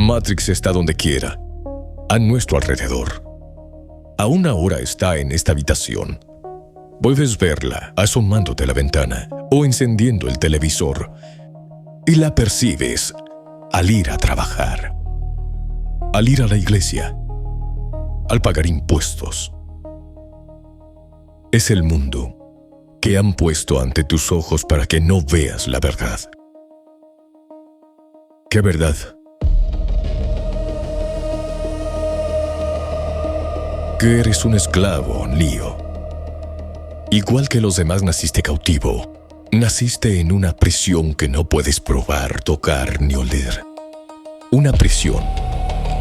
Matrix está donde quiera, a nuestro alrededor. Aún ahora está en esta habitación. Puedes verla asomándote a la ventana o encendiendo el televisor y la percibes al ir a trabajar, al ir a la iglesia, al pagar impuestos. Es el mundo que han puesto ante tus ojos para que no veas la verdad. ¿Qué verdad? Que eres un esclavo, Neo. Igual que los demás naciste cautivo. Naciste en una prisión que no puedes probar, tocar ni oler. Una prisión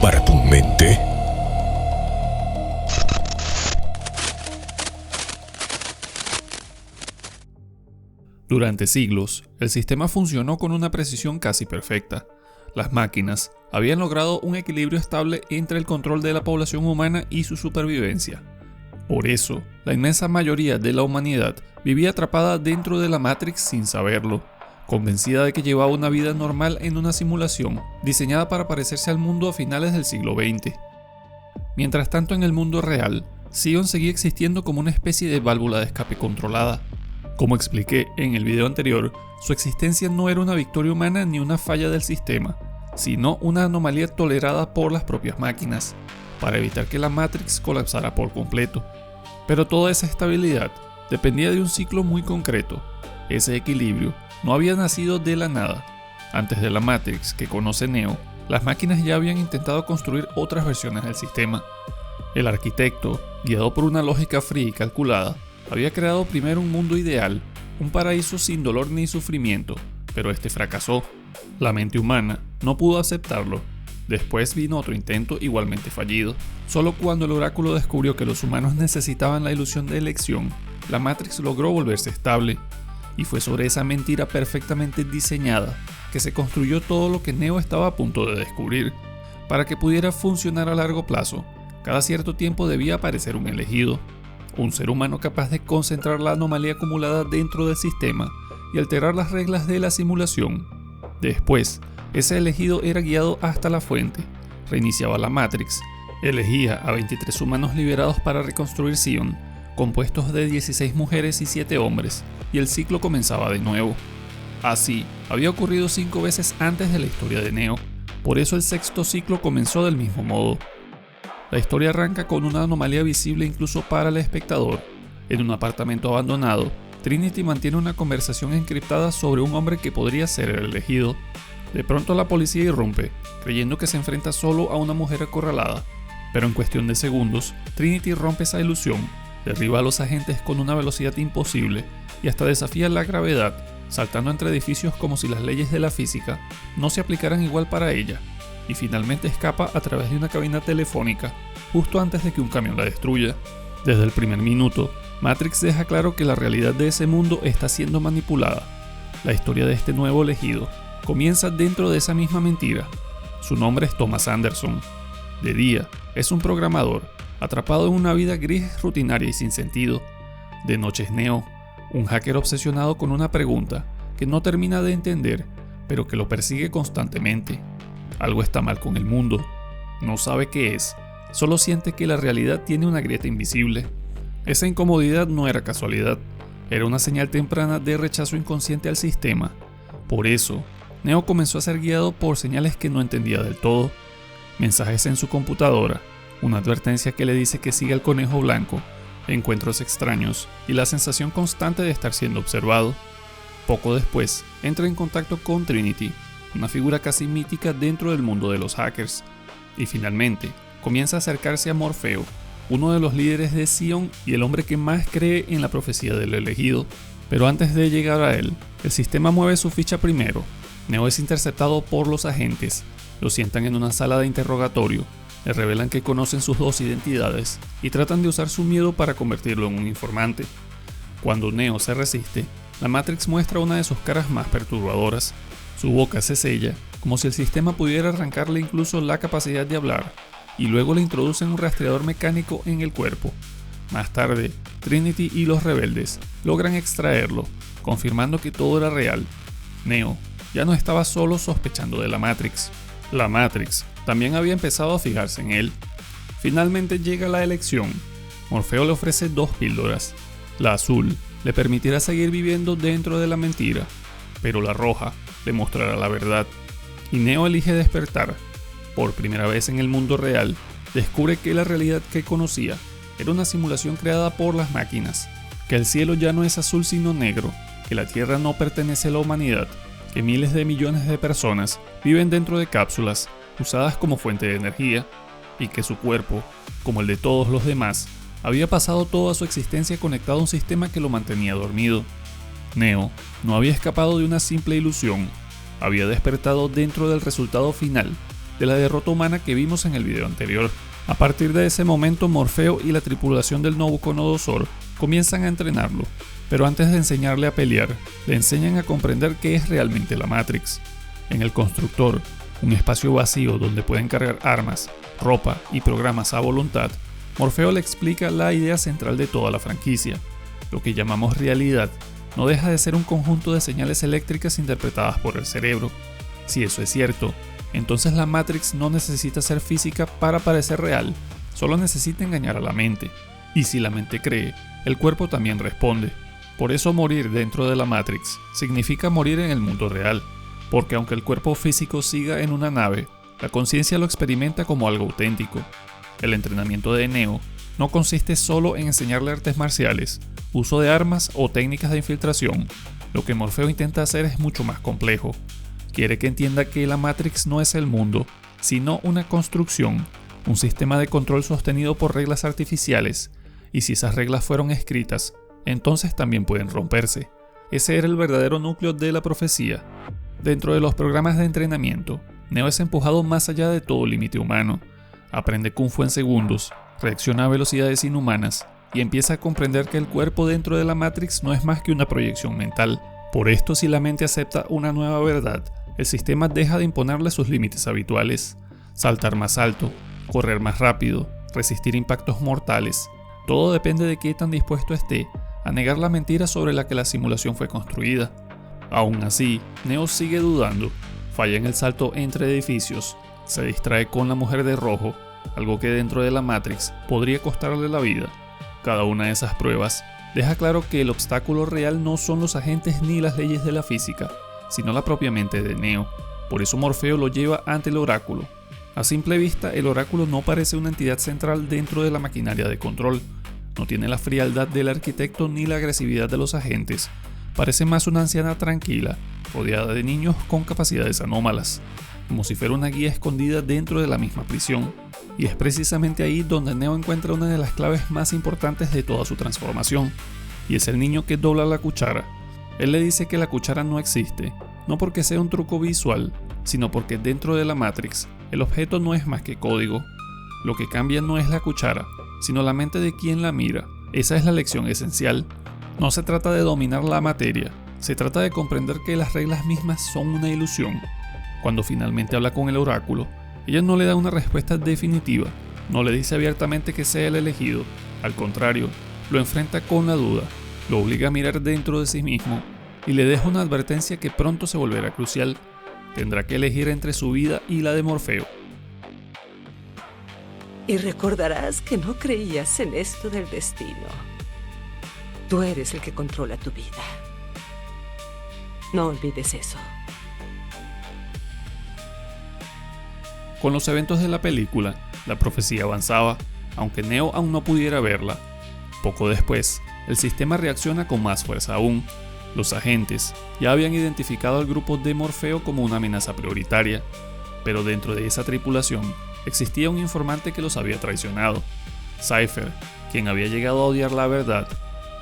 para tu mente. Durante siglos, el sistema funcionó con una precisión casi perfecta. Las máquinas habían logrado un equilibrio estable entre el control de la población humana y su supervivencia. Por eso, la inmensa mayoría de la humanidad vivía atrapada dentro de la Matrix sin saberlo, convencida de que llevaba una vida normal en una simulación diseñada para parecerse al mundo a finales del siglo XX. Mientras tanto, en el mundo real, Zion seguía existiendo como una especie de válvula de escape controlada. Como expliqué en el video anterior, su existencia no era una victoria humana ni una falla del sistema, sino una anomalía tolerada por las propias máquinas, para evitar que la Matrix colapsara por completo. Pero toda esa estabilidad dependía de un ciclo muy concreto. Ese equilibrio no había nacido de la nada. Antes de la Matrix que conoce Neo, las máquinas ya habían intentado construir otras versiones del sistema. El arquitecto, guiado por una lógica fría y calculada, había creado primero un mundo ideal, un paraíso sin dolor ni sufrimiento, pero este fracasó. La mente humana no pudo aceptarlo. Después vino otro intento igualmente fallido. Solo cuando el oráculo descubrió que los humanos necesitaban la ilusión de elección, la Matrix logró volverse estable. Y fue sobre esa mentira perfectamente diseñada que se construyó todo lo que Neo estaba a punto de descubrir. Para que pudiera funcionar a largo plazo, cada cierto tiempo debía aparecer un elegido. Un ser humano capaz de concentrar la anomalía acumulada dentro del sistema y alterar las reglas de la simulación. Después, ese elegido era guiado hasta la fuente, reiniciaba la Matrix, elegía a 23 humanos liberados para reconstruir Zion, compuestos de 16 mujeres y 7 hombres, y el ciclo comenzaba de nuevo. Así, había ocurrido 5 veces antes de la historia de Neo, por eso el sexto ciclo comenzó del mismo modo. La historia arranca con una anomalía visible incluso para el espectador. En un apartamento abandonado, Trinity mantiene una conversación encriptada sobre un hombre que podría ser el elegido. De pronto la policía irrumpe, creyendo que se enfrenta solo a una mujer acorralada. Pero en cuestión de segundos, Trinity rompe esa ilusión, derriba a los agentes con una velocidad imposible y hasta desafía la gravedad, saltando entre edificios como si las leyes de la física no se aplicaran igual para ella. Y finalmente escapa a través de una cabina telefónica, justo antes de que un camión la destruya. Desde el primer minuto, Matrix deja claro que la realidad de ese mundo está siendo manipulada. La historia de este nuevo elegido comienza dentro de esa misma mentira. Su nombre es Thomas Anderson. De día, es un programador, atrapado en una vida gris, rutinaria y sin sentido. De noche es Neo, un hacker obsesionado con una pregunta que no termina de entender, pero que lo persigue constantemente. Algo está mal con el mundo. No sabe qué es, solo siente que la realidad tiene una grieta invisible. Esa incomodidad no era casualidad, era una señal temprana de rechazo inconsciente al sistema. Por eso, Neo comenzó a ser guiado por señales que no entendía del todo. Mensajes en su computadora, una advertencia que le dice que siga al conejo blanco, encuentros extraños y la sensación constante de estar siendo observado. Poco después, entra en contacto con Trinity, una figura casi mítica dentro del mundo de los hackers. Y finalmente, comienza a acercarse a Morfeo, uno de los líderes de Zion y el hombre que más cree en la profecía del elegido. Pero antes de llegar a él, el sistema mueve su ficha primero. Neo es interceptado por los agentes, lo sientan en una sala de interrogatorio, le revelan que conocen sus dos identidades y tratan de usar su miedo para convertirlo en un informante. Cuando Neo se resiste, la Matrix muestra una de sus caras más perturbadoras. Su boca se sella, como si el sistema pudiera arrancarle incluso la capacidad de hablar, y luego le introducen un rastreador mecánico en el cuerpo. Más tarde, Trinity y los rebeldes logran extraerlo, confirmando que todo era real. Neo ya no estaba solo sospechando de la Matrix. La Matrix también había empezado a fijarse en él. Finalmente llega la elección. Morfeo le ofrece 2 píldoras. La azul le permitirá seguir viviendo dentro de la mentira, pero la roja le mostrará la verdad. Y Neo elige despertar. Por primera vez en el mundo real, descubre que la realidad que conocía era una simulación creada por las máquinas, que el cielo ya no es azul sino negro, que la Tierra no pertenece a la humanidad, que miles de millones de personas viven dentro de cápsulas usadas como fuente de energía, y que su cuerpo, como el de todos los demás, había pasado toda su existencia conectado a un sistema que lo mantenía dormido. Neo no había escapado de una simple ilusión, había despertado dentro del resultado final de la derrota humana que vimos en el video anterior. A partir de ese momento, Morfeo y la tripulación del Nabucodonosor comienzan a entrenarlo, pero antes de enseñarle a pelear, le enseñan a comprender qué es realmente la Matrix. En el constructor, un espacio vacío donde pueden cargar armas, ropa y programas a voluntad, Morfeo le explica la idea central de toda la franquicia. Lo que llamamos realidad no deja de ser un conjunto de señales eléctricas interpretadas por el cerebro. Si eso es cierto, entonces la Matrix no necesita ser física para parecer real, solo necesita engañar a la mente. Y si la mente cree, el cuerpo también responde. Por eso morir dentro de la Matrix significa morir en el mundo real, porque aunque el cuerpo físico siga en una nave, la conciencia lo experimenta como algo auténtico. El entrenamiento de Neo no consiste solo en enseñarle artes marciales, uso de armas o técnicas de infiltración. Lo que Morfeo intenta hacer es mucho más complejo. Quiere que entienda que la Matrix no es el mundo, sino una construcción, un sistema de control sostenido por reglas artificiales, y si esas reglas fueron escritas, entonces también pueden romperse. Ese era el verdadero núcleo de la profecía. Dentro de los programas de entrenamiento, Neo es empujado más allá de todo límite humano. Aprende Kung Fu en segundos, reacciona a velocidades inhumanas y empieza a comprender que el cuerpo dentro de la Matrix no es más que una proyección mental. Por esto, si la mente acepta una nueva verdad, el sistema deja de imponerle sus límites habituales. Saltar más alto, correr más rápido, resistir impactos mortales. Todo depende de qué tan dispuesto esté a negar la mentira sobre la que la simulación fue construida. Aún así, Neo sigue dudando, falla en el salto entre edificios, se distrae con la mujer de rojo, algo que dentro de la Matrix podría costarle la vida. Cada una de esas pruebas deja claro que el obstáculo real no son los agentes ni las leyes de la física, sino la propia mente de Neo. Por eso Morfeo lo lleva ante el oráculo. A simple vista, el oráculo no parece una entidad central dentro de la maquinaria de control. No tiene la frialdad del arquitecto ni la agresividad de los agentes. Parece más una anciana tranquila, rodeada de niños con capacidades anómalas, como si fuera una guía escondida dentro de la misma prisión. Y es precisamente ahí donde Neo encuentra una de las claves más importantes de toda su transformación, y es el niño que dobla la cuchara. Él le dice que la cuchara no existe, no porque sea un truco visual, sino porque dentro de la Matrix, el objeto no es más que código. Lo que cambia no es la cuchara, sino la mente de quien la mira. Esa es la lección esencial. No se trata de dominar la materia, se trata de comprender que las reglas mismas son una ilusión. Cuando finalmente habla con el oráculo, ella no le da una respuesta definitiva, no le dice abiertamente que sea el elegido, al contrario, lo enfrenta con la duda, lo obliga a mirar dentro de sí mismo y le deja una advertencia que pronto se volverá crucial. Tendrá que elegir entre su vida y la de Morfeo. Y recordarás que no creías en esto del destino. Tú eres el que controla tu vida. No olvides eso. Con los eventos de la película, la profecía avanzaba, aunque Neo aún no pudiera verla. Poco después, el sistema reacciona con más fuerza aún. Los agentes ya habían identificado al grupo de Morfeo como una amenaza prioritaria, pero dentro de esa tripulación existía un informante que los había traicionado, Cypher, quien había llegado a odiar la verdad.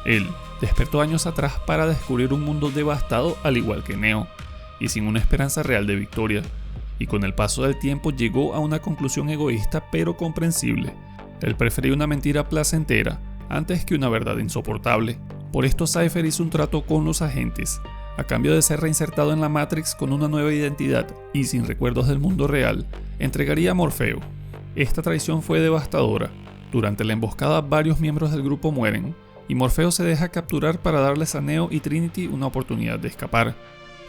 Él despertó años atrás para descubrir un mundo devastado al igual que Neo, y sin una esperanza real de victoria, y con el paso del tiempo llegó a una conclusión egoísta pero comprensible. Él prefería una mentira placentera antes que una verdad insoportable. Por esto Cypher hizo un trato con los agentes, a cambio de ser reinsertado en la Matrix con una nueva identidad y sin recuerdos del mundo real, entregaría a Morfeo. Esta traición fue devastadora. Durante la emboscada varios miembros del grupo mueren, y Morfeo se deja capturar para darles a Neo y Trinity una oportunidad de escapar.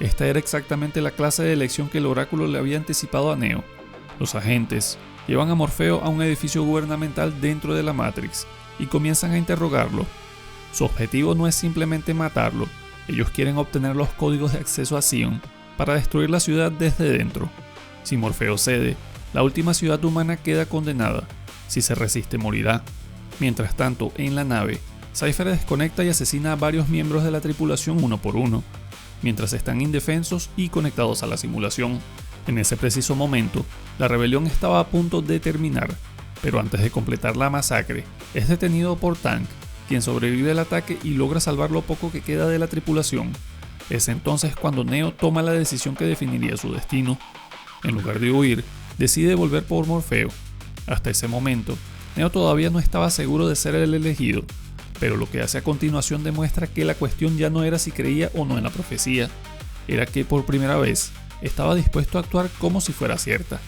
Esta era exactamente la clase de elección que el oráculo le había anticipado a Neo. Los agentes llevan a Morfeo a un edificio gubernamental dentro de la Matrix y comienzan a interrogarlo. Su objetivo no es simplemente matarlo, ellos quieren obtener los códigos de acceso a Zion para destruir la ciudad desde dentro. Si Morfeo cede, la última ciudad humana queda condenada. Si se resiste, morirá. Mientras tanto, en la nave, Cypher desconecta y asesina a varios miembros de la tripulación uno por uno, mientras están indefensos y conectados a la simulación. En ese preciso momento, la rebelión estaba a punto de terminar, pero antes de completar la masacre, es detenido por Tank, quien sobrevive al ataque y logra salvar lo poco que queda de la tripulación. Es entonces cuando Neo toma la decisión que definiría su destino. En lugar de huir, decide volver por Morfeo. Hasta ese momento, Neo todavía no estaba seguro de ser el elegido, pero lo que hace a continuación demuestra que la cuestión ya no era si creía o no en la profecía, era que por primera vez estaba dispuesto a actuar como si fuera cierta.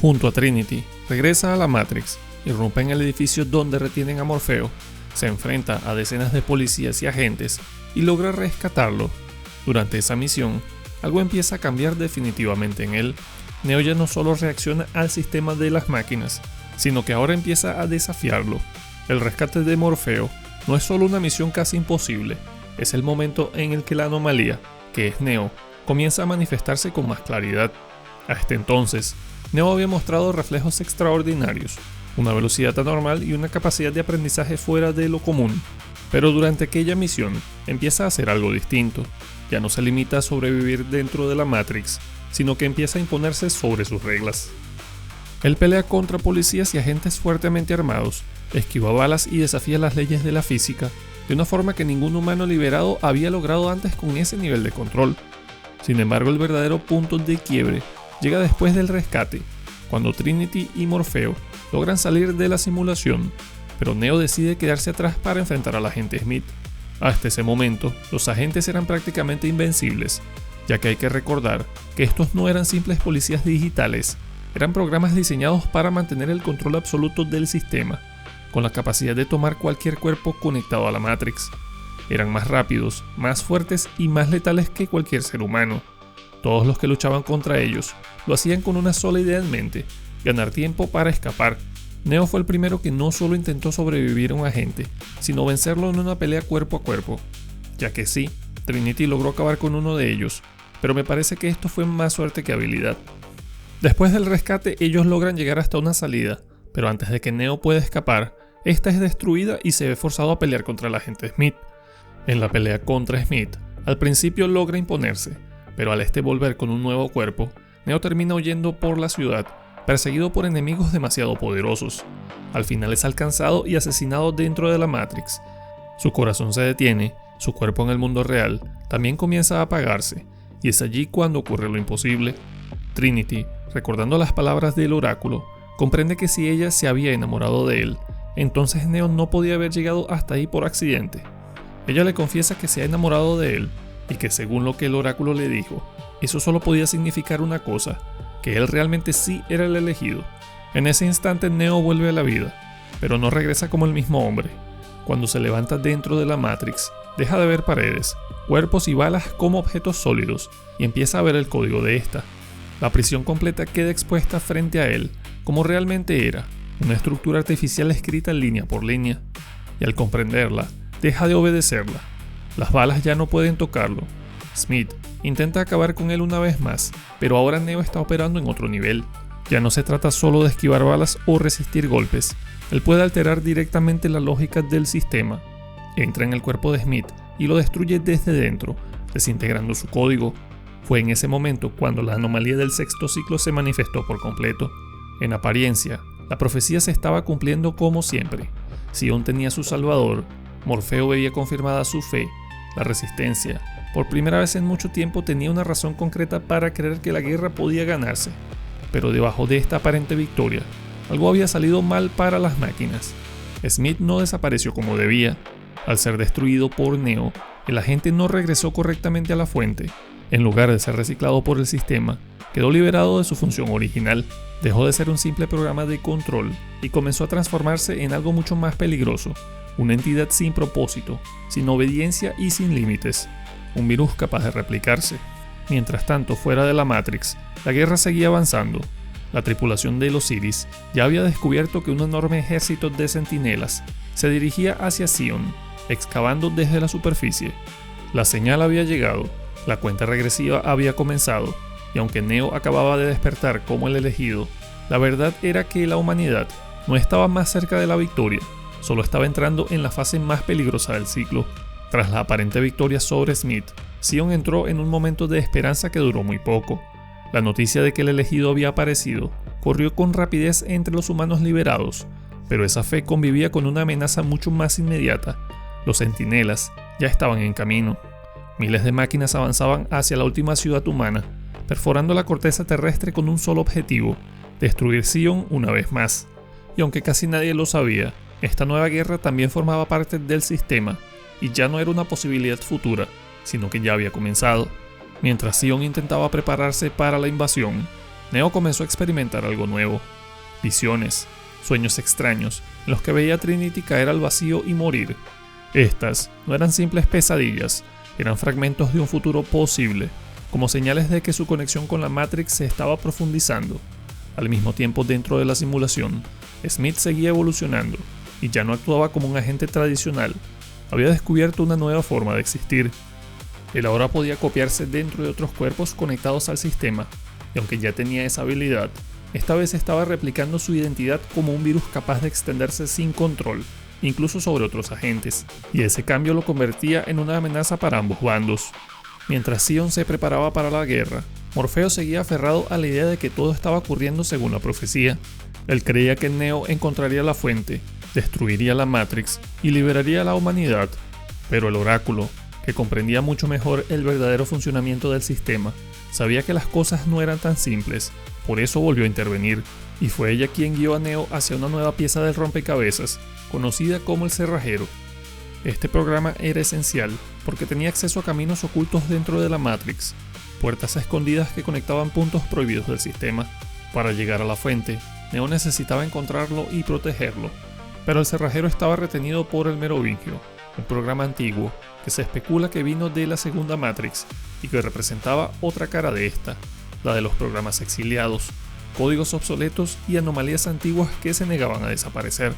Junto a Trinity, regresa a la Matrix, irrumpe en el edificio donde retienen a Morfeo, se enfrenta a decenas de policías y agentes y logra rescatarlo. Durante esa misión, algo empieza a cambiar definitivamente en él. Neo ya no solo reacciona al sistema de las máquinas, sino que ahora empieza a desafiarlo. El rescate de Morfeo no es solo una misión casi imposible, es el momento en el que la anomalía, que es Neo, comienza a manifestarse con más claridad. Hasta entonces, Neo había mostrado reflejos extraordinarios, una velocidad anormal y una capacidad de aprendizaje fuera de lo común. Pero durante aquella misión, empieza a hacer algo distinto. Ya no se limita a sobrevivir dentro de la Matrix, sino que empieza a imponerse sobre sus reglas. Él pelea contra policías y agentes fuertemente armados, esquiva balas y desafía las leyes de la física, de una forma que ningún humano liberado había logrado antes con ese nivel de control. Sin embargo, el verdadero punto de quiebre llega después del rescate, cuando Trinity y Morfeo logran salir de la simulación, pero Neo decide quedarse atrás para enfrentar al agente Smith. Hasta ese momento, los agentes eran prácticamente invencibles, ya que hay que recordar que estos no eran simples policías digitales, eran programas diseñados para mantener el control absoluto del sistema, con la capacidad de tomar cualquier cuerpo conectado a la Matrix. Eran más rápidos, más fuertes y más letales que cualquier ser humano. Todos los que luchaban contra ellos lo hacían con una sola idea en mente: ganar tiempo para escapar. Neo fue el primero que no solo intentó sobrevivir a un agente, sino vencerlo en una pelea cuerpo a cuerpo. Ya que sí, Trinity logró acabar con uno de ellos, pero me parece que esto fue más suerte que habilidad. Después del rescate, ellos logran llegar hasta una salida, pero antes de que Neo pueda escapar, esta es destruida y se ve forzado a pelear contra el agente Smith. En la pelea contra Smith, al principio logra imponerse, pero al volver con un nuevo cuerpo, Neo termina huyendo por la ciudad, perseguido por enemigos demasiado poderosos. Al final es alcanzado y asesinado dentro de la Matrix. Su corazón se detiene, su cuerpo en el mundo real también comienza a apagarse, y es allí cuando ocurre lo imposible. Trinity, recordando las palabras del oráculo, comprende que si ella se había enamorado de él, entonces Neo no podía haber llegado hasta ahí por accidente. Ella le confiesa que se ha enamorado de él, y que según lo que el oráculo le dijo, eso solo podía significar una cosa: que él realmente sí era el elegido. En ese instante Neo vuelve a la vida, pero no regresa como el mismo hombre. Cuando se levanta dentro de la Matrix, deja de ver paredes, cuerpos y balas como objetos sólidos, y empieza a ver el código de esta. La prisión completa queda expuesta frente a él, como realmente era, una estructura artificial escrita línea por línea, y al comprenderla, deja de obedecerla. Las balas ya no pueden tocarlo. Smith intenta acabar con él una vez más, pero ahora Neo está operando en otro nivel. Ya no se trata solo de esquivar balas o resistir golpes, él puede alterar directamente la lógica del sistema. Entra en el cuerpo de Smith y lo destruye desde dentro, desintegrando su código. Fue en ese momento cuando la anomalía del sexto ciclo se manifestó por completo. En apariencia, la profecía se estaba cumpliendo como siempre. Zion tenía su salvador, Morfeo veía confirmada su fe, la resistencia, por primera vez en mucho tiempo, tenía una razón concreta para creer que la guerra podía ganarse. Pero debajo de esta aparente victoria, algo había salido mal para las máquinas. Smith no desapareció como debía. Al ser destruido por Neo, el agente no regresó correctamente a la fuente. En lugar de ser reciclado por el sistema, quedó liberado de su función original. Dejó de ser un simple programa de control y comenzó a transformarse en algo mucho más peligroso. Una entidad sin propósito, sin obediencia y sin límites. Un virus capaz de replicarse. Mientras tanto, fuera de la Matrix, la guerra seguía avanzando. La tripulación del Osiris ya había descubierto que un enorme ejército de centinelas se dirigía hacia Sion, excavando desde la superficie. La señal había llegado, la cuenta regresiva había comenzado, y aunque Neo acababa de despertar como el elegido, la verdad era que la humanidad no estaba más cerca de la victoria, solo estaba entrando en la fase más peligrosa del ciclo. Tras la aparente victoria sobre Smith, Sion entró en un momento de esperanza que duró muy poco. La noticia de que el elegido había aparecido corrió con rapidez entre los humanos liberados, pero esa fe convivía con una amenaza mucho más inmediata. Los centinelas ya estaban en camino. Miles de máquinas avanzaban hacia la última ciudad humana, perforando la corteza terrestre con un solo objetivo: destruir Sion una vez más. Y aunque casi nadie lo sabía, esta nueva guerra también formaba parte del sistema, y ya no era una posibilidad futura, sino que ya había comenzado. Mientras Sion intentaba prepararse para la invasión, Neo comenzó a experimentar algo nuevo: visiones, sueños extraños, en los que veía a Trinity caer al vacío y morir. Estas no eran simples pesadillas, eran fragmentos de un futuro posible, como señales de que su conexión con la Matrix se estaba profundizando. Al mismo tiempo, dentro de la simulación, Smith seguía evolucionando, y ya no actuaba como un agente tradicional. Había descubierto una nueva forma de existir. Él ahora podía copiarse dentro de otros cuerpos conectados al sistema, y aunque ya tenía esa habilidad, esta vez estaba replicando su identidad como un virus capaz de extenderse sin control, incluso sobre otros agentes, y ese cambio lo convertía en una amenaza para ambos bandos. Mientras Sion se preparaba para la guerra, Morfeo seguía aferrado a la idea de que todo estaba ocurriendo según la profecía. Él creía que Neo encontraría la fuente, destruiría la Matrix y liberaría a la humanidad, pero el oráculo, que comprendía mucho mejor el verdadero funcionamiento del sistema, sabía que las cosas no eran tan simples. Por eso volvió a intervenir, y fue ella quien guió a Neo hacia una nueva pieza del rompecabezas, conocida como el Cerrajero. Este programa era esencial porque tenía acceso a caminos ocultos dentro de la Matrix, puertas escondidas que conectaban puntos prohibidos del sistema. Para llegar a la fuente, Neo necesitaba encontrarlo y protegerlo, pero el Cerrajero estaba retenido por el Merovingio, un programa antiguo que se especula que vino de la segunda Matrix y que representaba otra cara de esta, la de los programas exiliados, códigos obsoletos y anomalías antiguas que se negaban a desaparecer.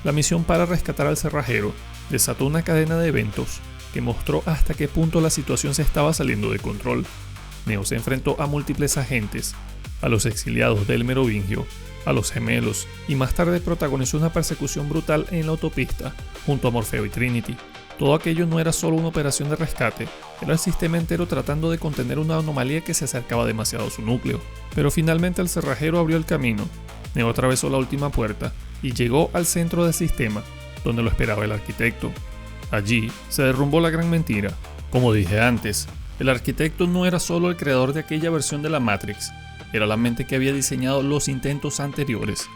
La misión para rescatar al Cerrajero desató una cadena de eventos que mostró hasta qué punto la situación se estaba saliendo de control. Neo se enfrentó a múltiples agentes, a los exiliados del Merovingio, a los gemelos, y más tarde protagonizó una persecución brutal en la autopista, junto a Morfeo y Trinity. Todo aquello no era solo una operación de rescate, era el sistema entero tratando de contener una anomalía que se acercaba demasiado a su núcleo. Pero finalmente el Cerrajero abrió el camino. Neo atravesó la última puerta y llegó al centro del sistema, donde lo esperaba el arquitecto. Allí se derrumbó la gran mentira. Como dije antes, el arquitecto no era solo el creador de aquella versión de la Matrix, era la mente que había diseñado los intentos anteriores.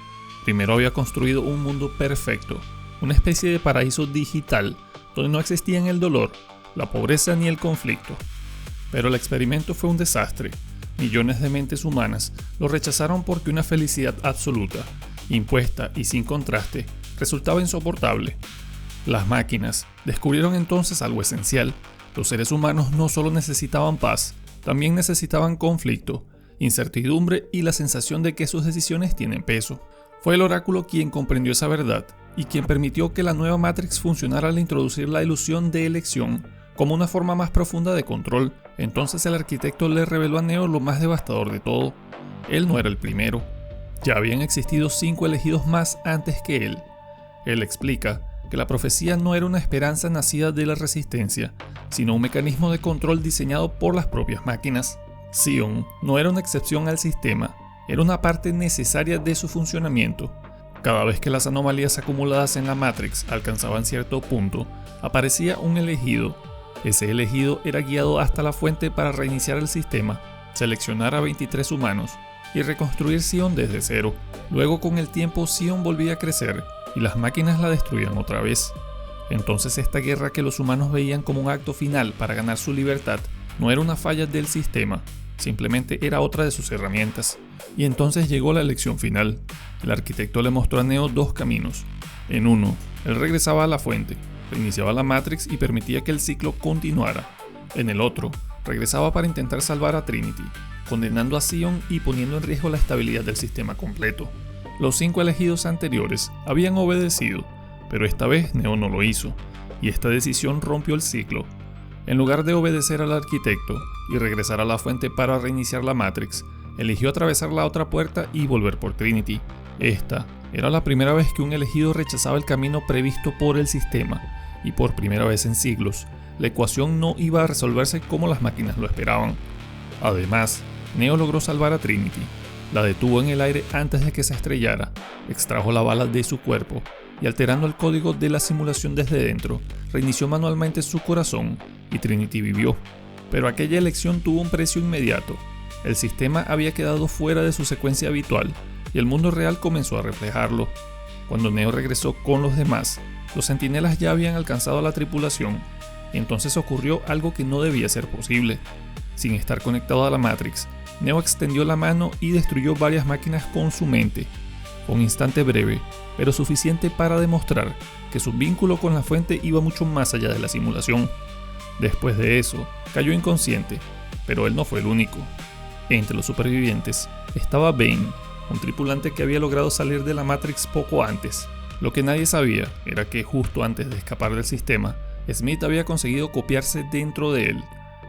Primero había construido un mundo perfecto, una especie de paraíso digital, donde no existían el dolor, la pobreza ni el conflicto. Pero el experimento fue un desastre. Millones de mentes humanas lo rechazaron porque una felicidad absoluta, impuesta y sin contraste, resultaba insoportable. Las máquinas descubrieron entonces algo esencial. Los seres humanos no solo necesitaban paz, también necesitaban conflicto, incertidumbre y la sensación de que sus decisiones tienen peso. Fue el oráculo quien comprendió esa verdad y quien permitió que la nueva Matrix funcionara al introducir la ilusión de elección como una forma más profunda de control. Entonces el arquitecto le reveló a Neo lo más devastador de todo: él no era el primero. Ya habían existido 5 elegidos más antes que él. Él explica que la profecía no era una esperanza nacida de la resistencia, sino un mecanismo de control diseñado por las propias máquinas. Sion no era una excepción al sistema, era una parte necesaria de su funcionamiento. Cada vez que las anomalías acumuladas en la Matrix alcanzaban cierto punto, aparecía un elegido. Ese elegido era guiado hasta la fuente para reiniciar el sistema, seleccionar a 23 humanos y reconstruir Sion desde cero. Luego, con el tiempo, Sion volvía a crecer y las máquinas la destruían otra vez. Entonces esta guerra que los humanos veían como un acto final para ganar su libertad no era una falla del sistema, simplemente era otra de sus herramientas. Y entonces llegó la elección final. El arquitecto le mostró a Neo 2 caminos. En uno, él regresaba a la fuente, reiniciaba la Matrix y permitía que el ciclo continuara. En el otro, regresaba para intentar salvar a Trinity. condenando a Zion y poniendo en riesgo la estabilidad del sistema completo. Los 5 elegidos anteriores habían obedecido, pero esta vez Neo no lo hizo, y esta decisión rompió el ciclo. En lugar de obedecer al arquitecto y regresar a la fuente para reiniciar la Matrix, eligió atravesar la otra puerta y volver por Trinity. Esta era la primera vez que un elegido rechazaba el camino previsto por el sistema, y por primera vez en siglos, la ecuación no iba a resolverse como las máquinas lo esperaban. Además, Neo logró salvar a Trinity, la detuvo en el aire antes de que se estrellara, extrajo la bala de su cuerpo y, alterando el código de la simulación desde dentro, reinició manualmente su corazón y Trinity vivió. Pero aquella elección tuvo un precio inmediato. El sistema había quedado fuera de su secuencia habitual y el mundo real comenzó a reflejarlo. Cuando Neo regresó con los demás, los centinelas ya habían alcanzado a la tripulación, y entonces ocurrió algo que no debía ser posible. Sin estar conectado a la Matrix, Neo extendió la mano y destruyó varias máquinas con su mente. Fue un instante breve, pero suficiente para demostrar que su vínculo con la fuente iba mucho más allá de la simulación. Después de eso, cayó inconsciente, pero él no fue el único. Entre los supervivientes estaba Bane, un tripulante que había logrado salir de la Matrix poco antes. Lo que nadie sabía era que justo antes de escapar del sistema, Smith había conseguido copiarse dentro de él.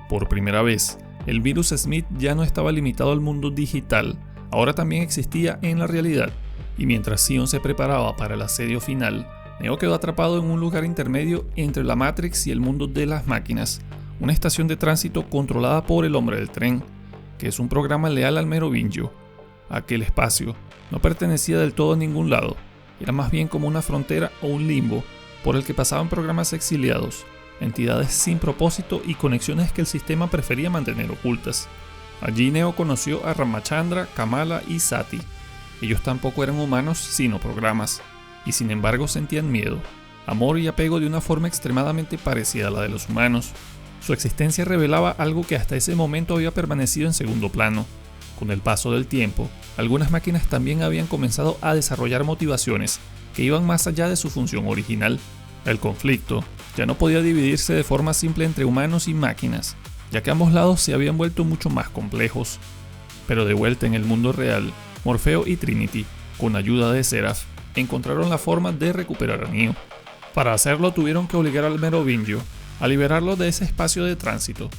Por primera vez, el virus Smith ya no estaba limitado al mundo digital, ahora también existía en la realidad, y mientras Zion se preparaba para el asedio final, Neo quedó atrapado en un lugar intermedio entre la Matrix y el mundo de las máquinas, una estación de tránsito controlada por el Hombre del Tren, que es un programa leal al Merovingio. Aquel espacio no pertenecía del todo a ningún lado, era más bien como una frontera o un limbo por el que pasaban programas exiliados, entidades sin propósito y conexiones que el sistema prefería mantener ocultas. Allí Neo conoció a Ramachandra, Kamala y Sati. Ellos tampoco eran humanos sino programas, y sin embargo sentían miedo, amor y apego de una forma extremadamente parecida a la de los humanos. Su existencia revelaba algo que hasta ese momento había permanecido en segundo plano. Con el paso del tiempo, algunas máquinas también habían comenzado a desarrollar motivaciones que iban más allá de su función original. El conflicto ya no podía dividirse de forma simple entre humanos y máquinas, ya que ambos lados se habían vuelto mucho más complejos. Pero de vuelta en el mundo real, Morfeo y Trinity, con ayuda de Seraph, encontraron la forma de recuperar a Neo. Para hacerlo tuvieron que obligar al Merovingio a liberarlo de ese espacio de tránsito,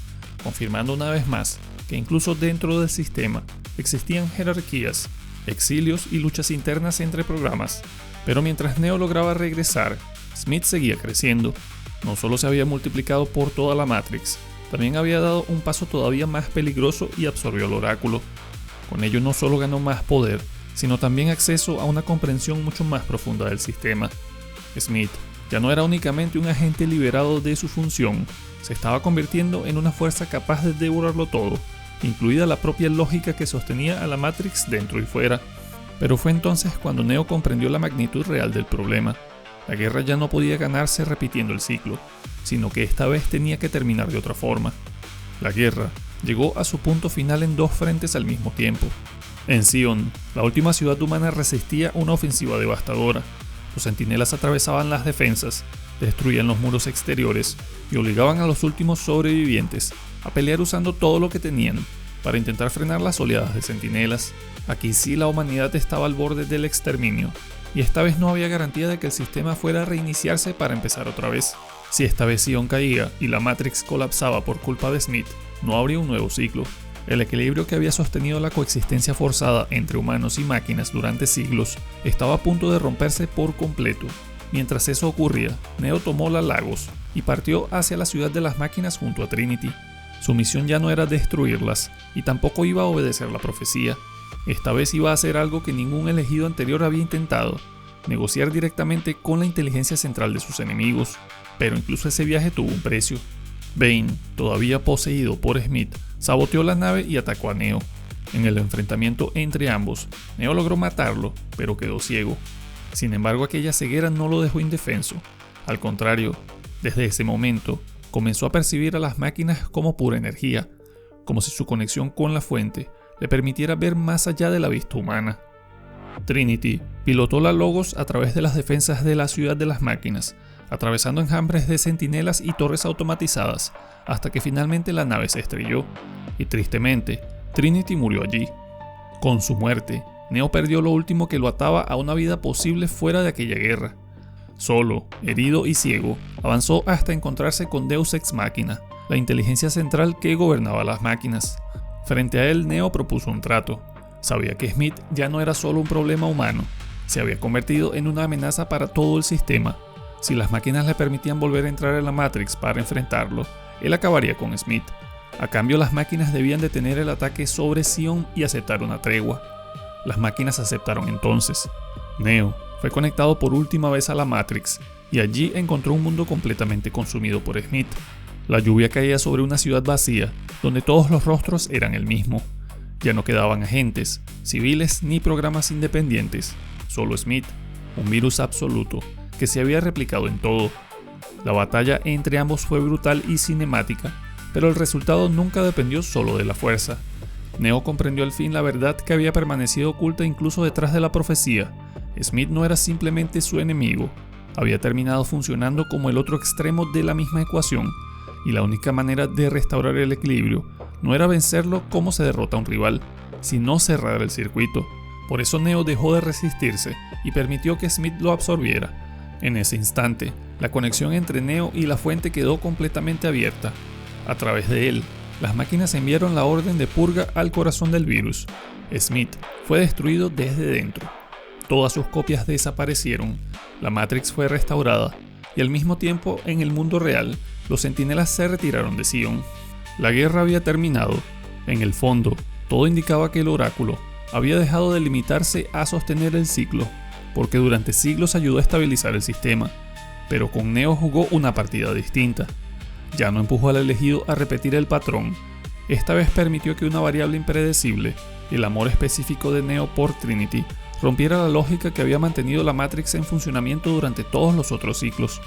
confirmando una vez más que incluso dentro del sistema existían jerarquías, exilios y luchas internas entre programas. Pero mientras Neo lograba regresar, Smith seguía creciendo. No solo se había multiplicado por toda la Matrix, también había dado un paso todavía más peligroso y absorbió al oráculo. Con ello no solo ganó más poder, sino también acceso a una comprensión mucho más profunda del sistema. Smith ya no era únicamente un agente liberado de su función, se estaba convirtiendo en una fuerza capaz de devorarlo todo, incluida la propia lógica que sostenía a la Matrix dentro y fuera. Pero fue entonces cuando Neo comprendió la magnitud real del problema. La guerra ya no podía ganarse repitiendo el ciclo, sino que esta vez tenía que terminar de otra forma. La guerra llegó a su punto final en dos frentes al mismo tiempo. En Zion, la última ciudad humana resistía una ofensiva devastadora. Los centinelas atravesaban las defensas, destruían los muros exteriores y obligaban a los últimos sobrevivientes a pelear usando todo lo que tenían para intentar frenar las oleadas de centinelas. Aquí sí la humanidad estaba al borde del exterminio, y esta vez no había garantía de que el sistema fuera a reiniciarse para empezar otra vez. Si esta vez Zion caía y la Matrix colapsaba por culpa de Smith, no habría un nuevo ciclo. El equilibrio que había sostenido la coexistencia forzada entre humanos y máquinas durante siglos estaba a punto de romperse por completo. Mientras eso ocurría, Neo tomó la Lagos y partió hacia la ciudad de las máquinas junto a Trinity. Su misión ya no era destruirlas, y tampoco iba a obedecer la profecía. Esta vez iba a hacer algo que ningún elegido anterior había intentado: negociar directamente con la inteligencia central de sus enemigos. Pero incluso ese viaje tuvo un precio. Bane, todavía poseído por Smith, saboteó la nave y atacó a Neo. En el enfrentamiento entre ambos, Neo logró matarlo, pero quedó ciego. Sin embargo, aquella ceguera no lo dejó indefenso. Al contrario, desde ese momento, comenzó a percibir a las máquinas como pura energía, como si su conexión con la fuente le permitiera ver más allá de la vista humana. Trinity pilotó la Logos a través de las defensas de la ciudad de las máquinas, atravesando enjambres de centinelas y torres automatizadas, hasta que finalmente la nave se estrelló, y tristemente, Trinity murió allí. Con su muerte, Neo perdió lo último que lo ataba a una vida posible fuera de aquella guerra. Solo, herido y ciego, avanzó hasta encontrarse con Deus Ex Machina, la inteligencia central que gobernaba las máquinas. Frente a él, Neo propuso un trato. Sabía que Smith ya no era solo un problema humano, se había convertido en una amenaza para todo el sistema. Si las máquinas le permitían volver a entrar en la Matrix para enfrentarlo, él acabaría con Smith. A cambio, las máquinas debían detener el ataque sobre Zion y aceptar una tregua. Las máquinas aceptaron entonces. Neo fue conectado por última vez a la Matrix y allí encontró un mundo completamente consumido por Smith. La lluvia caía sobre una ciudad vacía, donde todos los rostros eran el mismo. Ya no quedaban agentes, civiles ni programas independientes, solo Smith, un virus absoluto que se había replicado en todo. La batalla entre ambos fue brutal y cinemática, pero el resultado nunca dependió solo de la fuerza. Neo comprendió al fin la verdad que había permanecido oculta incluso detrás de la profecía. Smith no era simplemente su enemigo, había terminado funcionando como el otro extremo de la misma ecuación, y la única manera de restaurar el equilibrio no era vencerlo como se derrota a un rival, sino cerrar el circuito. Por eso Neo dejó de resistirse y permitió que Smith lo absorbiera. En ese instante, la conexión entre Neo y la fuente quedó completamente abierta. A través de él, las máquinas enviaron la orden de purga al corazón del virus. Smith fue destruido desde dentro. Todas sus copias desaparecieron, la Matrix fue restaurada, y al mismo tiempo, en el mundo real, los centinelas se retiraron de Zion. La guerra había terminado. En el fondo, todo indicaba que el oráculo había dejado de limitarse a sostener el ciclo, porque durante siglos ayudó a estabilizar el sistema. Pero con Neo jugó una partida distinta. Ya no empujó al elegido a repetir el patrón. Esta vez permitió que una variable impredecible, el amor específico de Neo por Trinity, rompiera la lógica que había mantenido la Matrix en funcionamiento durante todos los otros ciclos.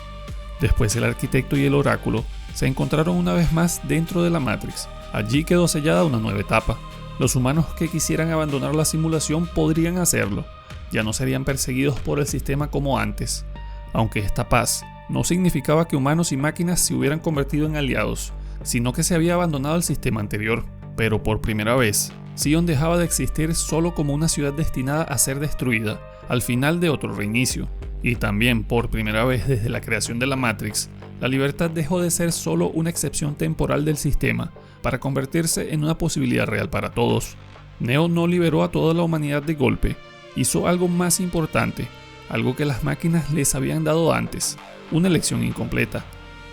Después el arquitecto y el oráculo se encontraron una vez más dentro de la Matrix. Allí quedó sellada una nueva etapa. Los humanos que quisieran abandonar la simulación podrían hacerlo. Ya no serían perseguidos por el sistema como antes. Aunque esta paz no significaba que humanos y máquinas se hubieran convertido en aliados, sino que se había abandonado el sistema anterior. Pero por primera vez, Zion dejaba de existir solo como una ciudad destinada a ser destruida, al final de otro reinicio. Y también, por primera vez desde la creación de la Matrix, la libertad dejó de ser solo una excepción temporal del sistema, para convertirse en una posibilidad real para todos. Neo no liberó a toda la humanidad de golpe, hizo algo más importante, algo que las máquinas les habían dado antes, una elección incompleta,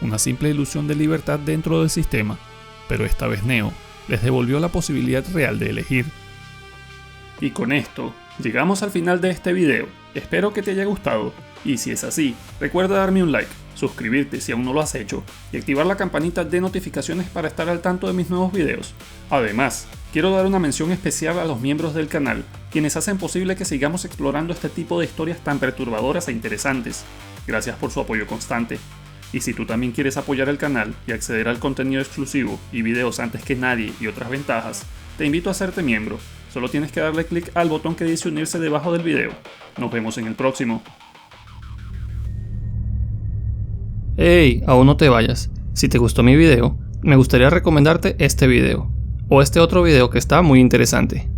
una simple ilusión de libertad dentro del sistema, pero esta vez Neo les devolvió la posibilidad real de elegir. Y con esto, llegamos al final de este video. Espero que te haya gustado, y si es así, recuerda darme un like, suscribirte si aún no lo has hecho, y activar la campanita de notificaciones para estar al tanto de mis nuevos videos. Además, quiero dar una mención especial a los miembros del canal, quienes hacen posible que sigamos explorando este tipo de historias tan perturbadoras e interesantes. Gracias por su apoyo constante. Y si tú también quieres apoyar el canal y acceder al contenido exclusivo y videos antes que nadie y otras ventajas, te invito a hacerte miembro. Solo tienes que darle clic al botón que dice unirse debajo del video. Nos vemos en el próximo. Hey, aún no te vayas. Si te gustó mi video, me gustaría recomendarte este video, o este otro video que está muy interesante.